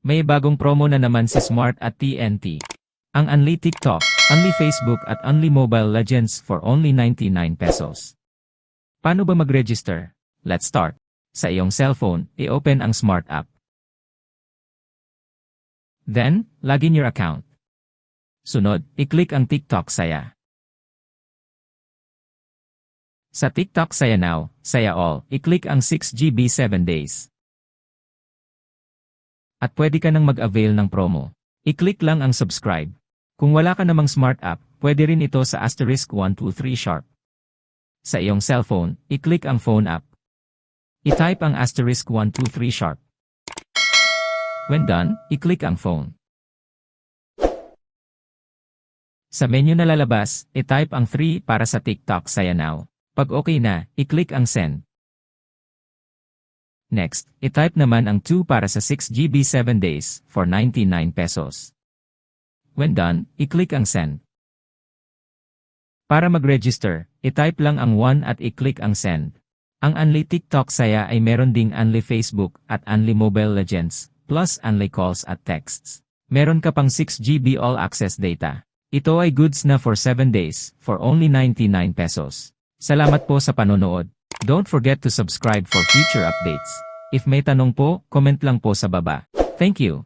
May bagong promo na naman si Smart at TNT. Ang Unli TikTok, Unli Facebook at Unli Mobile Legends for only 99 pesos. Paano ba mag-register? Let's start. Sa iyong cellphone, i-open ang Smart app. Then, log in your account. Sunod, i-click ang TikTok Saya. Sa TikTok Saya Now, Saya All, i-click ang 6GB 7 days. At pwede ka nang mag-avail ng promo. I-click lang ang subscribe. Kung wala ka namang Smart app, pwede rin ito sa *123 sharp. Sa iyong cellphone, i-click ang phone app. I-type ang *123 sharp. When done, i-click ang phone. Sa menu na lalabas, i-type ang 3 para sa TikTok Saya Now. Pag okay na, i-click ang send. Next, i-type naman ang 2 para sa 6GB 7 days for 99 pesos. When done, i-click ang send. Para mag-register, i-type lang ang 1 at i-click ang send. Ang Unli TikTok Saya ay meron ding Unli Facebook at Unli Mobile Legends, plus Unli calls at texts. Meron ka pang 6GB all-access data. Ito ay goods na for 7 days for only 99 pesos. Salamat po sa panonood. Don't forget to subscribe for future updates. If may tanong po, comment lang po sa baba. Thank you.